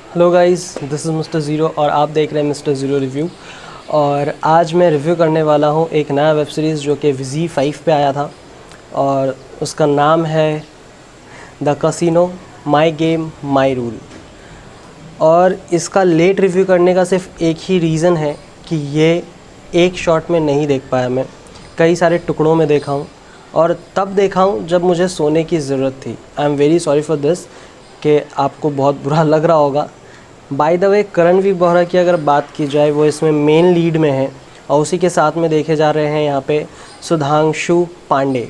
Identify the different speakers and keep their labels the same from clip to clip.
Speaker 1: Hello guys, this is mister zero और आप देख रहे हैं मिस्टर ज़ीरो रिव्यू। और आज मैं रिव्यू करने वाला हूँ एक नया वेब सीरीज़ जो कि ZEE5 पे आया था और उसका नाम है the casino my game my rule. और इसका लेट रिव्यू करने का सिर्फ एक ही रीज़न है कि ये एक शॉट में नहीं देख पाया, मैं कई सारे टुकड़ों में देखा हूँ और तब देखा हूँ जब मुझे सोने की ज़रूरत थी। I am very sorry for this कि आपको बहुत बुरा लग रहा होगा। By the way, Karanvir Bohra की अगर बात की जाए, वो इसमें मेन लीड में है और उसी के साथ में देखे जा रहे हैं यहाँ पे सुधांशु पांडे।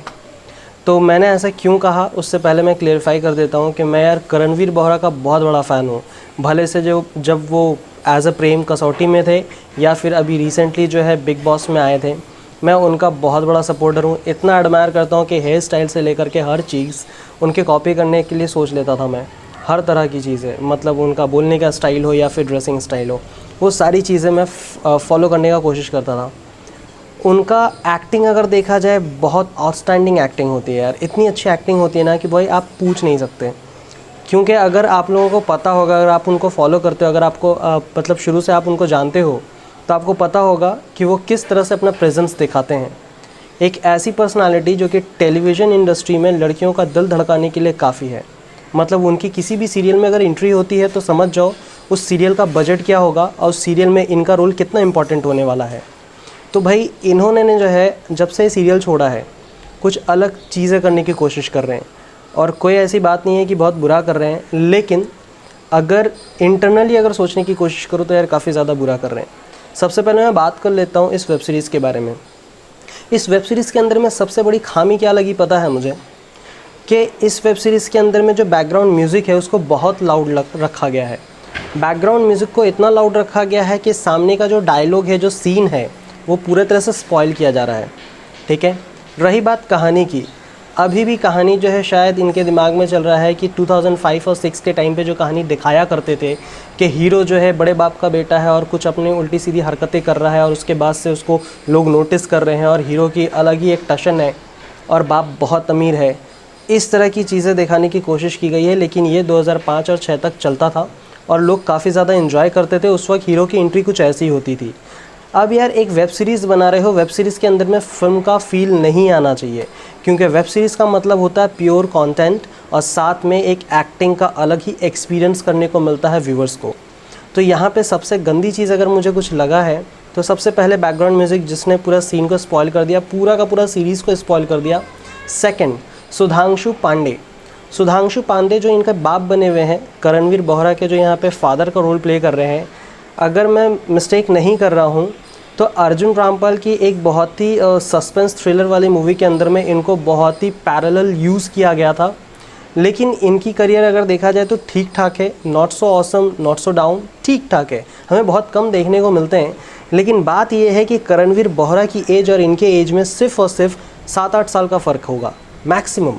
Speaker 1: तो मैंने ऐसा क्यों कहा उससे पहले मैं क्लेरिफाई कर देता हूँ कि मैं यार करणवीर बोहरा का बहुत बड़ा फ़ैन हूँ। भले से जब वो एज अ प्रेम कसौटी में थे या फिर अभी रिसेंटली जो है बिग बॉस में आए थे, मैं उनका बहुत बड़ा सपोर्टर हूँ। इतना एडमायर करता हूँ कि हेयर स्टाइल से लेकर के हर चीज़ उनके कॉपी करने के लिए सोच लेता था मैं। हर तरह की चीज़ें, मतलब उनका बोलने का स्टाइल हो या फिर ड्रेसिंग स्टाइल हो, वो सारी चीज़ें मैं फॉलो करने का कोशिश करता था। उनका एक्टिंग अगर देखा जाए, बहुत आउटस्टैंडिंग एक्टिंग होती है यार। इतनी अच्छी एक्टिंग होती है ना कि भाई आप पूछ नहीं सकते। क्योंकि अगर आप लोगों को पता होगा, अगर आप उनको फॉलो करते हो, अगर आपको मतलब शुरू से आप उनको जानते हो, तो आपको पता होगा कि वो किस तरह से अपना प्रेजेंस दिखाते हैं। एक ऐसी पर्सनालिटी जो कि टेलीविज़न इंडस्ट्री में लड़कियों का दिल धड़काने के लिए काफ़ी है। मतलब उनकी किसी भी सीरियल में अगर एंट्री होती है तो समझ जाओ उस सीरियल का बजट क्या होगा और उस सीरियल में इनका रोल कितना इम्पोर्टेंट होने वाला है। तो भाई इन्होंने ने जो है, जब से सीरियल छोड़ा है, कुछ अलग चीज़ें करने की कोशिश कर रहे हैं और कोई ऐसी बात नहीं है कि बहुत बुरा कर रहे हैं, लेकिन अगर इंटरनली अगर सोचने की कोशिश करूँ तो यार काफ़ी ज़्यादा बुरा कर रहे हैं। सबसे पहले मैं बात कर लेता हूँ इस वेब सीरीज़ के बारे में। इस वेब सीरीज़ के अंदर में सबसे बड़ी खामी क्या लगी पता है मुझे? कि इस वेब सीरीज़ के अंदर में जो बैकग्राउंड म्यूज़िक है उसको बहुत लाउड रखा गया है। बैकग्राउंड म्यूज़िक को इतना लाउड रखा गया है कि सामने का जो डायलॉग है, जो सीन है, वो पूरे तरह से स्पॉइल किया जा रहा है। ठीक है, रही बात कहानी की, अभी भी कहानी जो है शायद इनके दिमाग में चल रहा है कि 2005 और 6 के टाइम पे जो कहानी दिखाया करते थे कि हीरो जो है बड़े बाप का बेटा है और कुछ अपनी उल्टी सीधी हरकतें कर रहा है और उसके बाद से उसको लोग नोटिस कर रहे हैं और हीरो की अलग ही एक टशन है और बाप बहुत अमीर है। इस तरह की चीज़ें दिखाने की कोशिश की गई है, लेकिन ये 2005 और 6 तक चलता था और लोग काफ़ी ज़्यादा एंजॉय करते थे। उस वक्त हीरो की एंट्री कुछ ऐसी होती थी। अब यार एक वेब सीरीज़ बना रहे हो, वेब सीरीज़ के अंदर में फ़िल्म का फ़ील नहीं आना चाहिए, क्योंकि वेब सीरीज़ का मतलब होता है प्योर कंटेंट और साथ में एक एक्टिंग का अलग ही एक्सपीरियंस करने को मिलता है व्यूवर्स को। तो यहाँ पे सबसे गंदी चीज़ अगर मुझे कुछ लगा है तो सबसे पहले बैकग्राउंड म्यूज़िक, जिसने पूरा सीन को स्पॉइल कर दिया, पूरा का पूरा सीरीज़ को स्पॉइल कर दिया। सेकेंड, सुधांशु पांडे जो इनका बाप बने हुए हैं, करणवीर बोहरा के जो यहाँ पे फादर का रोल प्ले कर रहे हैं, अगर मैं मिस्टेक नहीं कर रहा हूँ तो अर्जुन रामपाल की एक बहुत ही सस्पेंस थ्रिलर वाली मूवी के अंदर में इनको बहुत ही पैरेलल यूज़ किया गया था। लेकिन इनकी करियर अगर देखा जाए तो ठीक ठाक है, not so awesome, not so down, ठीक ठाक है, हमें बहुत कम देखने को मिलते हैं। लेकिन बात यह है कि करणवीर बोहरा की एज और इनके एज में सिर्फ और सिर्फ 7-8 साल का फ़र्क होगा मैक्सिमम,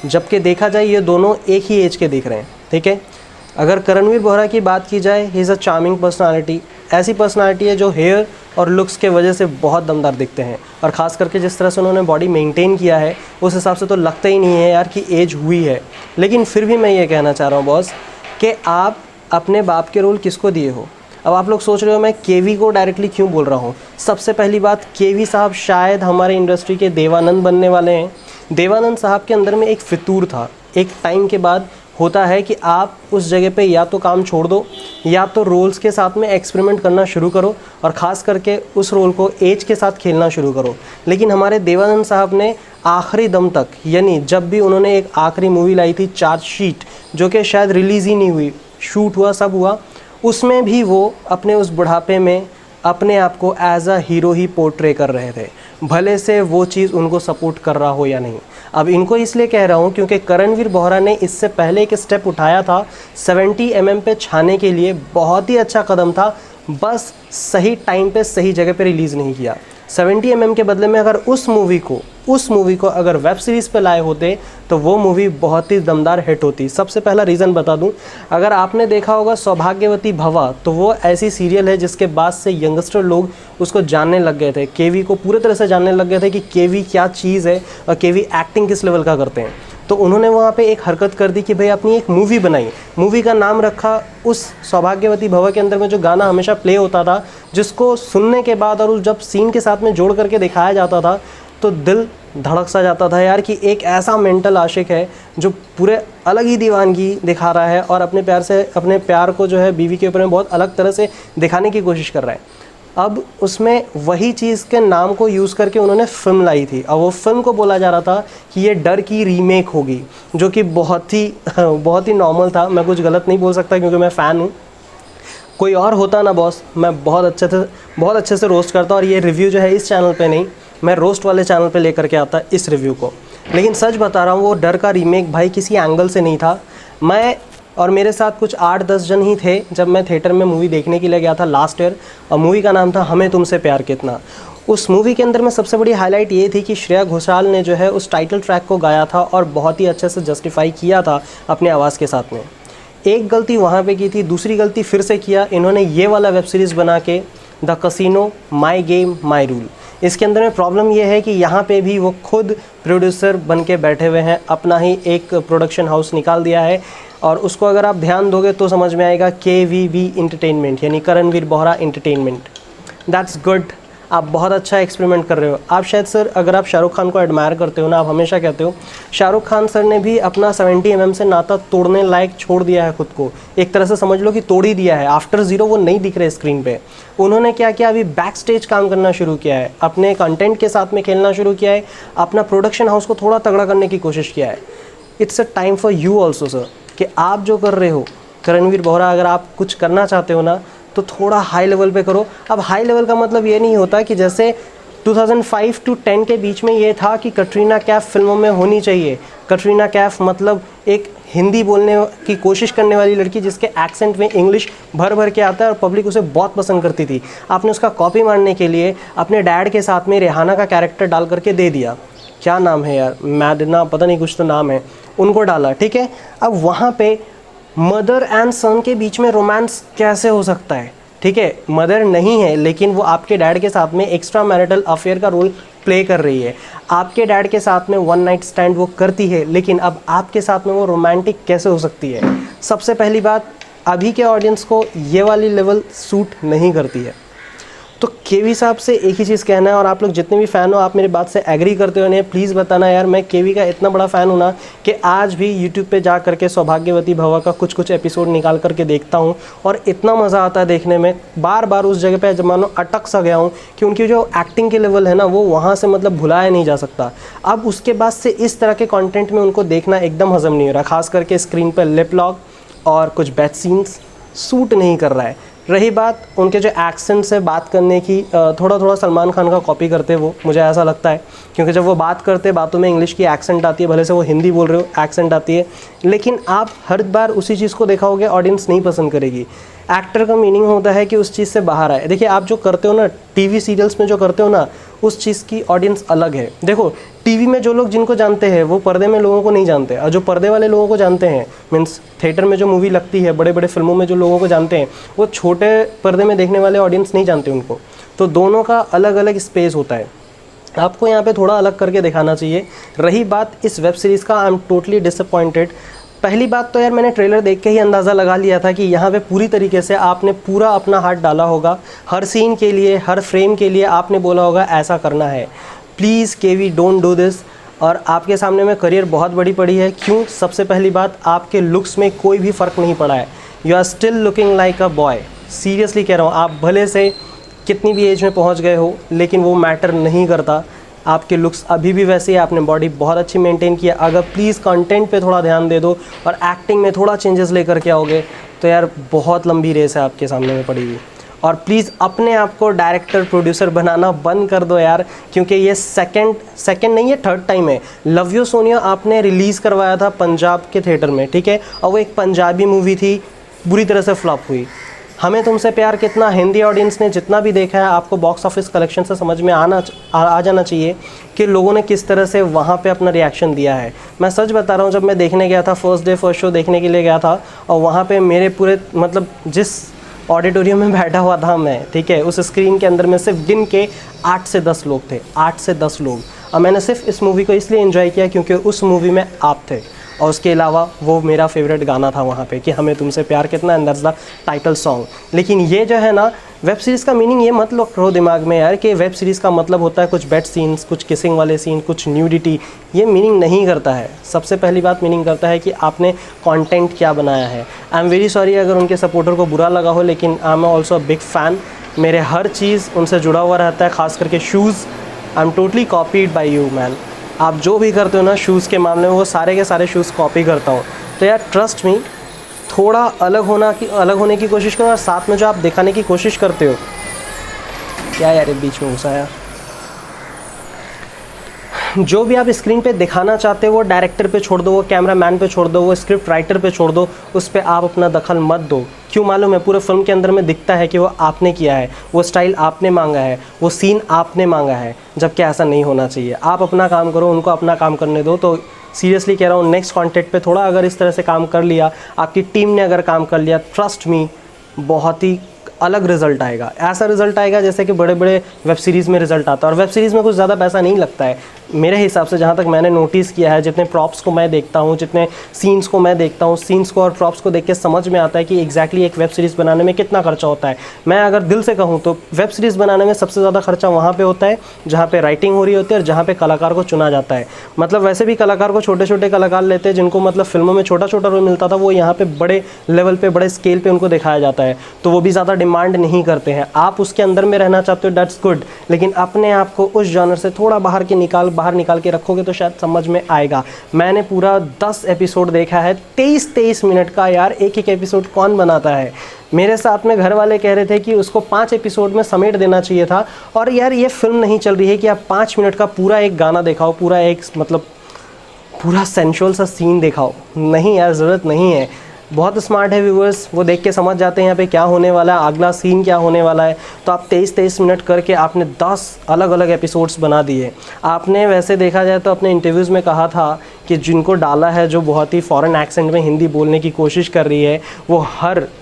Speaker 1: जबकि देखा जाए ये दोनों एक ही एज के दिख रहे हैं। ठीक है, अगर करणवीर बोहरा की बात की जाए, he is a charming personality. ऐसी पर्सनालिटी है जो हेयर और लुक्स के वजह से बहुत दमदार दिखते हैं और ख़ास करके जिस तरह से उन्होंने बॉडी मेंटेन किया है उस हिसाब से तो लगता ही नहीं है यार कि एज हुई है। लेकिन फिर भी मैं ये कहना चाह रहा हूँ बॉस कि आप अपने बाप के रोल किसको दिए हो? अब आप लोग सोच रहे हो मैं केवी को डायरेक्टली क्यों बोल रहा हूँ। सबसे पहली बात, केवी साहब शायद हमारे इंडस्ट्री के देवानंद बनने वाले हैं। देवानंद साहब के अंदर में एक फितूर था। एक टाइम के बाद होता है कि आप उस जगह पे या तो काम छोड़ दो या तो रोल्स के साथ में एक्सपेरिमेंट करना शुरू करो और ख़ास करके उस रोल को एज के साथ खेलना शुरू करो। लेकिन हमारे देवानंद साहब ने आखिरी दम तक, यानी जब भी उन्होंने एक आखिरी मूवी लाई थी चार्जशीट, जो कि शायद रिलीज़ ही नहीं हुई, शूट हुआ सब हुआ, उसमें भी वो अपने उस बुढ़ापे में अपने आप को एज अ हीरो ही पोर्ट्रे कर रहे थे, भले से वो चीज़ उनको सपोर्ट कर रहा हो या नहीं। अब इनको इसलिए कह रहा हूँ क्योंकि करणवीर बोहरा ने इससे पहले एक स्टेप उठाया था 70 mm पे छाने के लिए, बहुत ही अच्छा कदम था, बस सही टाइम पे सही जगह पे रिलीज़ नहीं किया। 70 mm के बदले में अगर उस मूवी को अगर वेब सीरीज़ पे लाए होते तो वो मूवी बहुत ही दमदार हिट होती। सबसे पहला रीज़न बता दूं, अगर आपने देखा होगा सौभाग्यवती भवा, तो वो ऐसी सीरियल है जिसके बाद से यंगस्टर लोग उसको जानने लग गए थे, केवी को पूरे तरह से जानने लग गए थे कि केवी क्या चीज़ है और केवी एक्टिंग किस लेवल का करते हैं। तो उन्होंने वहाँ पे एक हरकत कर दी कि भाई अपनी एक मूवी बनाई, मूवी का नाम रखा उस सौभाग्यवती भवा के अंदर में जो गाना हमेशा प्ले होता था, जिसको सुनने के बाद और जब सीन के साथ में जोड़ करके दिखाया जाता था तो दिल धड़क सा जाता था यार कि एक ऐसा मेंटल आशिक है जो पूरे अलग ही दीवानगी दिखा रहा है और अपने प्यार को जो है बीवी के ऊपर में बहुत अलग तरह से दिखाने की कोशिश कर रहा है। अब उसमें वही चीज़ के नाम को यूज़ करके उन्होंने फ़िल्म लाई थी। अब वो फिल्म को बोला जा रहा था कि ये डर की रीमेक होगी, जो कि बहुत ही नॉर्मल था। मैं कुछ गलत नहीं बोल सकता क्योंकि मैं फ़ैन हूँ। कोई और होता ना बॉस, मैं बहुत अच्छे से रोस्ट करता, और ये रिव्यू जो है इस चैनल पे नहीं, मैं रोस्ट वाले चैनल पे लेकर के आता इस रिव्यू को। लेकिन सच बता रहा हूँ, वो डर का रीमेक भाई किसी एंगल से नहीं था। मैं और मेरे साथ कुछ 8-10 जन ही थे जब मैं थिएटर में मूवी देखने के लिए गया था लास्ट ईयर, और मूवी का नाम था हमें तुमसे प्यार कितना। उस मूवी के अंदर में सबसे बड़ी हाईलाइट ये थी कि श्रेया घोषाल ने जो है उस टाइटल ट्रैक को गाया था और बहुत ही अच्छे से जस्टिफाई किया था अपनी आवाज़ के साथ में। एक गलती वहाँ पे की थी, दूसरी गलती फिर से किया इन्होंने ये वाला वेब सीरीज़ बना के, the casino my game my rule. इसके अंदर में प्रॉब्लम ये है कि यहाँ पे भी वो खुद प्रोड्यूसर बन के बैठे हुए हैं, अपना ही एक प्रोडक्शन हाउस निकाल दिया है, और उसको अगर आप ध्यान दोगे तो समझ में आएगा, KVB इंटरटेनमेंट, यानी Karanvir Bohra entertainment. That's good, आप बहुत अच्छा एक्सपेरिमेंट कर रहे हो। आप शायद सर, अगर आप शाहरुख खान को एडमायर करते हो ना, आप हमेशा कहते हो शाहरुख खान सर ने भी अपना 70 mm से नाता तोड़ने लायक छोड़ दिया है खुद को, एक तरह से समझ लो कि तोड़ ही दिया है। आफ्टर ज़ीरो वो नहीं दिख रहे स्क्रीन पे। उन्होंने क्या किया, अभी बैक स्टेज काम करना शुरू किया है, अपने कंटेंट के साथ में खेलना शुरू किया है, अपना प्रोडक्शन हाउस को थोड़ा तगड़ा करने की कोशिश किया है। It's a time for you also sir, कि आप जो कर रहे हो करणवीर बोहरा, अगर आप कुछ करना चाहते हो ना तो थोड़ा हाई लेवल पे करो। अब हाई लेवल का मतलब ये नहीं होता कि जैसे 2005 to 10 के बीच में ये था कि कटरीना कैफ फिल्मों में होनी चाहिए। कटरीना कैफ मतलब एक हिंदी बोलने की कोशिश करने वाली लड़की जिसके एक्सेंट में इंग्लिश भर भर के आता है और पब्लिक उसे बहुत पसंद करती थी। आपने उसका कॉपी मारने के लिए अपने डैड के साथ में रेहाना का कैरेक्टर डाल करके दे दिया, क्या नाम है यार, मैडना, पता नहीं कुछ तो नाम है, उनको डाला, ठीक है। अब वहाँ पे मदर एंड सन के बीच में रोमांस कैसे हो सकता है, ठीक है। मदर नहीं है लेकिन वो आपके डैड के साथ में एक्स्ट्रा मैरिटल अफेयर का रोल प्ले कर रही है। आपके डैड के साथ में वन नाइट स्टैंड वो करती है, लेकिन अब आपके साथ में वो रोमांटिक कैसे हो सकती है। सबसे पहली बात, अभी के ऑडियंस को ये वाली लेवल सूट नहीं करती है। तो केवी साहब से एक ही चीज़ कहना है, और आप लोग जितने भी फ़ैन हो, आप मेरी बात से एग्री करते हो नहीं, प्लीज़ बताना यार। मैं केवी का इतना बड़ा फ़ैन हूँ ना कि आज भी यूट्यूब पे जा करके सौभाग्यवती भवा का कुछ एपिसोड निकाल करके देखता हूँ, और इतना मज़ा आता है देखने में। बार बार उस जगह पे जब मानो अटक सा गया हूँ कि उनकी जो एक्टिंग के लेवल है ना, वो वहाँ से मतलब भुलाया नहीं जा सकता। अब उसके बाद से इस तरह के कॉन्टेंट में उनको देखना एकदम हज़म नहीं हो रहा, ख़ास करके स्क्रीन पर लिप लॉक और कुछ बैड सीन्स सूट नहीं कर रहा है। रही बात उनके जो एक्सेंट से बात करने की, थोड़ा सलमान खान का कॉपी करते वो, मुझे ऐसा लगता है, क्योंकि जब वो बात करते बातों में इंग्लिश की एक्सेंट आती है, भले से वो हिंदी बोल रहे हो, एक्सेंट आती है, लेकिन आप हर बार उसी चीज़ को दिखाओगे, ऑडियंस नहीं पसंद करेगी। एक्टर का मीनिंग होता है कि उस चीज़ से बाहर आए। देखिए, आप जो करते हो ना टीवी सीरियल्स में जो करते हो ना, उस चीज़ की ऑडियंस अलग है। देखो, टीवी में जो लोग जिनको जानते हैं वो पर्दे में लोगों को नहीं जानते, और जो पर्दे वाले लोगों को जानते हैं, मीन्स थिएटर में जो मूवी लगती है, बड़े बड़े फिल्मों में जो लोगों को जानते हैं, वो छोटे पर्दे में देखने वाले ऑडियंस नहीं जानते उनको। तो दोनों का अलग अलग स्पेस होता है, आपको यहाँ पे थोड़ा अलग करके दिखाना चाहिए। रही बात इस वेब सीरीज़ का, आई एम टोटली डिसअपॉइंटेड। पहली बात तो यार, मैंने ट्रेलर देख के ही अंदाज़ा लगा लिया था कि यहाँ पे पूरी तरीके से आपने पूरा अपना हाथ डाला होगा, हर सीन के लिए, हर फ्रेम के लिए आपने बोला होगा ऐसा करना है। Please KV, don't do this. और आपके सामने में करियर बहुत बड़ी पड़ी है। क्यों? सबसे पहली बात, आपके लुक्स में कोई भी फ़र्क नहीं पड़ा है। You are still looking like a boy, seriously कह रहा हूँ। आप भले से कितनी भी एज में पहुँच गए हो, लेकिन वो मैटर नहीं करता। आपके लुक्स अभी भी वैसे ही, आपने बॉडी बहुत अच्छी मेंटेन किया। अगर प्लीज़ कंटेंट पे थोड़ा ध्यान दे दो और एक्टिंग में थोड़ा चेंजेस लेकर के आओगे तो यार बहुत लंबी रेस है आपके सामने में पड़ी हुई। और प्लीज़ अपने आप को डायरेक्टर प्रोड्यूसर बनाना बंद कर दो यार, क्योंकि ये सेकंड नहीं है, थर्ड टाइम है। लव यू सोनिया आपने रिलीज़ करवाया था पंजाब के थिएटर में, ठीक है, और वो एक पंजाबी मूवी थी, बुरी तरह से फ्लॉप हुई। हमें तुमसे प्यार कितना हिंदी ऑडियंस ने जितना भी देखा है, आपको बॉक्स ऑफिस कलेक्शन से समझ में आ जाना चाहिए कि लोगों ने किस तरह से वहाँ पे अपना रिएक्शन दिया है। मैं सच बता रहा हूँ, जब मैं देखने गया था, फर्स्ट शो देखने के लिए गया था, और वहाँ पे मेरे पूरे मतलब जिस ऑडिटोरियम में बैठा हुआ था मैं, ठीक है, उस स्क्रीन के अंदर में सिर्फ गिन के 8 से 10 लोग थे, 8 से 10 लोग। और मैंने सिर्फ इस मूवी को इसलिए एंजॉय किया क्योंकि उस मूवी में आप थे, और उसके अलावा वो मेरा फेवरेट गाना था वहाँ पे कि हमें तुमसे प्यार कितना, and that's the title song. लेकिन ये जो है ना, वेब सीरीज़ का मीनिंग ये मत रखो दिमाग में यार कि वेब सीरीज़ का मतलब होता है कुछ बेड सीन्स, कुछ किसिंग वाले सीन, कुछ न्यूडिटी। ये मीनिंग नहीं करता है। सबसे पहली बात मीनिंग करता है कि आपने कंटेंट क्या बनाया है। आई एम वेरी सॉरी अगर उनके सपोर्टर को बुरा लगा हो, लेकिन I am also a big fan. मेरे हर चीज़ उनसे जुड़ा हुआ रहता है, ख़ास करके shoes. I am totally copied by you man. आप जो भी करते हो ना शूज़ के मामले में, वो सारे के सारे शूज़ कॉपी करता हूँ। तो यार ट्रस्ट मी, थोड़ा अलग होने की कोशिश करो, और साथ में जो आप दिखाने की कोशिश करते हो, क्या यार बीच में घुसा यार, जो भी आप स्क्रीन पे दिखाना चाहते हो वो डायरेक्टर पे छोड़ दो, वो कैमरामैन पे छोड़ दो, वो स्क्रिप्ट राइटर पे छोड़ दो, उस पर आप अपना दखल मत दो। क्यों मालूम है, पूरे फिल्म के अंदर में दिखता है कि वो आपने किया है, वो स्टाइल आपने मांगा है, वो सीन आपने मांगा है, जबकि ऐसा नहीं होना चाहिए। आप अपना काम करो, उनको अपना काम करने दो। तो सीरियसली कह रहा हूँ, नेक्स्ट कॉन्टेंट पे थोड़ा अगर इस तरह से काम कर लिया, आपकी टीम ने अगर काम कर लिया, ट्रस्ट मी बहुत ही अलग रिज़ल्ट आएगा। ऐसा रिज़ल्ट आएगा जैसे कि बड़े बड़े वेब सीरीज़ में रिज़ल्ट आता है। और वेब सीरीज़ में कुछ ज़्यादा पैसा नहीं लगता है मेरे हिसाब से, जहाँ तक मैंने नोटिस किया है। जितने प्रॉप्स को मैं देखता हूँ, जितने सीन्स को मैं देखता हूँ, सीन्स को और प्रॉप्स को देख के समझ में आता है कि एग्जैक्टली एक वेब सीरीज़ बनाने में कितना खर्चा होता है। मैं अगर दिल से कहूँ तो वेब सीरीज़ बनाने में सबसे ज़्यादा खर्चा वहाँ पर होता है जहाँ पर राइटिंग हो रही होती है और जहाँ पर कलाकार को चुना जाता है। मतलब वैसे भी कलाकार को छोटे छोटे कलाकार लेते हैं जिनको मतलब फिल्मों में छोटा छोटा रोल मिलता था, वो यहाँ पर बड़े लेवल पर, बड़े स्केल पर उनको दिखाया जाता है। तो वो भी ज़्यादा डिमांड नहीं करते हैं। आप उसके अंदर में रहना चाहते हो, दैट्स गुड, लेकिन अपने आप को उस जॉनर से थोड़ा बाहर निकाल के रखोगे तो शायद समझ में आएगा। मैंने पूरा 10 एपिसोड देखा है, 23 मिनट का। यार एक एक एपिसोड कौन बनाता है। मेरे साथ में घर वाले कह रहे थे कि उसको 5 एपिसोड में समेट देना चाहिए था। और यार ये फिल्म नहीं चल रही है कि आप 5 मिनट का पूरा एक गाना दिखाओ, पूरा एक मतलब पूरा सेंशुअल सा सीन दिखाओ। नहीं यार, ज़रूरत नहीं है। बहुत स्मार्ट है व्यूअर्स, वो देख के समझ जाते हैं यहाँ पे क्या होने वाला है, अगला सीन क्या होने वाला है। तो आप 23 मिनट करके आपने 10 अलग अलग एपिसोड्स बना दिए। आपने वैसे देखा जाए तो अपने इंटरव्यूज़ में कहा था कि जिनको डाला है, जो बहुत ही फॉरेन एक्सेंट में हिंदी बोलने की कोशिश कर रही है, वो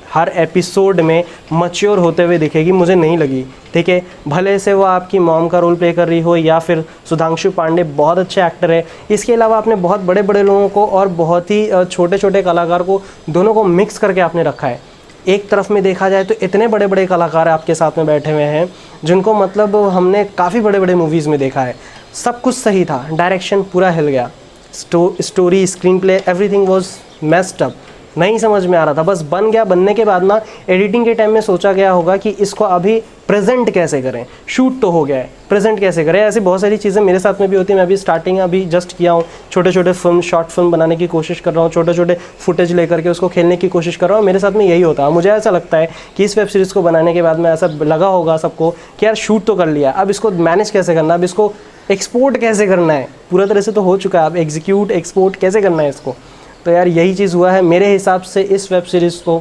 Speaker 1: हर एपिसोड में मैच्योर होते हुए दिखेगी। मुझे नहीं लगी, ठीक है। भले से वो आपकी मॉम का रोल प्ले कर रही हो या फिर सुधांशु पांडे बहुत अच्छे एक्टर है। इसके अलावा आपने बहुत बड़े बड़े लोगों को और बहुत ही छोटे छोटे कलाकार को, दोनों को मिक्स करके आपने रखा है। एक तरफ में देखा जाए तो इतने बड़े बड़े कलाकार आपके साथ में बैठे हुए हैं जिनको मतलब हमने काफ़ी बड़े बड़े मूवीज़ में देखा है। सब कुछ सही था, डायरेक्शन पूरा हिल गया, story, screen play, everything was messed up. नहीं समझ में आ रहा था, बस बन गया। बनने के बाद ना एडिटिंग के टाइम में सोचा गया होगा कि इसको अभी प्रेजेंट कैसे करें। शूट तो हो गया है, प्रेजेंट कैसे करें। ऐसी बहुत सारी चीज़ें मेरे साथ में भी होती है। मैं भी स्टार्टिंग अभी जस्ट किया हूँ, छोटे छोटे शॉर्ट फिल्म बनाने की कोशिश कर रहा हूँ, छोटे छोटे फुटेज लेकर के उसको खेलने की कोशिश कर रहा हूँ। मेरे साथ में यही होता है। मुझे ऐसा लगता है कि इस वेब सीरीज़ को बनाने के बाद में ऐसा लगा होगा सबको कि यार शूट तो कर लिया, अब इसको मैनेज कैसे करना, अब इसको एक्सपोर्ट कैसे करना है। पूरा तरह से तो हो चुका है, अब एग्जीक्यूट, एक्सपोर्ट कैसे करना है इसको। तो यार यही चीज़ हुआ है। मेरे हिसाब से इस वेब सीरीज़ को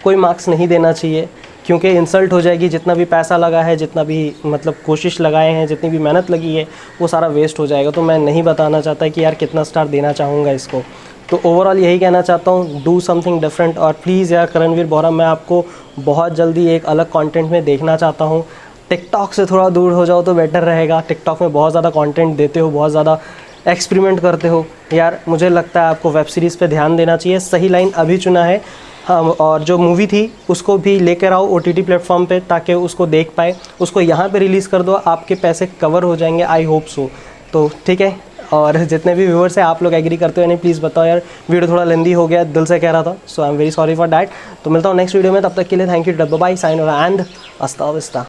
Speaker 1: कोई मार्क्स नहीं देना चाहिए, क्योंकि इंसल्ट हो जाएगी। जितना भी पैसा लगा है, जितना भी मतलब कोशिश लगाए हैं, जितनी भी मेहनत लगी है, वो सारा वेस्ट हो जाएगा। तो मैं नहीं बताना चाहता कि यार कितना स्टार देना चाहूँगा इसको। तो ओवरऑल यही कहना चाहता हूँ, डू समथिंग डिफरेंट। और प्लीज़ यार करणवीर बोहरा, मैं आपको बहुत जल्दी एक अलग कंटेंट में देखना चाहता हूँ। टिकटॉक से थोड़ा दूर हो जाओ तो बेटर रहेगा। टिकटॉक में बहुत ज़्यादा कंटेंट देते हो, बहुत ज़्यादा एक्सपेरिमेंट करते हो। यार मुझे लगता है आपको वेब सीरीज़ पे ध्यान देना चाहिए। सही लाइन अभी चुना है। हाँ, और जो मूवी थी उसको भी लेकर आओ OTT प्लेटफॉर्म पे, ताकि उसको देख पाए। उसको यहाँ पे रिलीज़ कर दो, आपके पैसे कवर हो जाएंगे, आई होप सो। तो ठीक है। और जितने भी व्यूअर्स हैं, आप लोग एग्री करते हो नहीं, प्लीज़ बताओ यार। वीडियो थोड़ा लेंदी हो गया, दिल से कह रहा था, so I am very sorry for that. तो मिलता हूँ नेक्स्ट वीडियो में, तब तक के लिए थैंक यू, बाय, साइन और एंड अस्ता।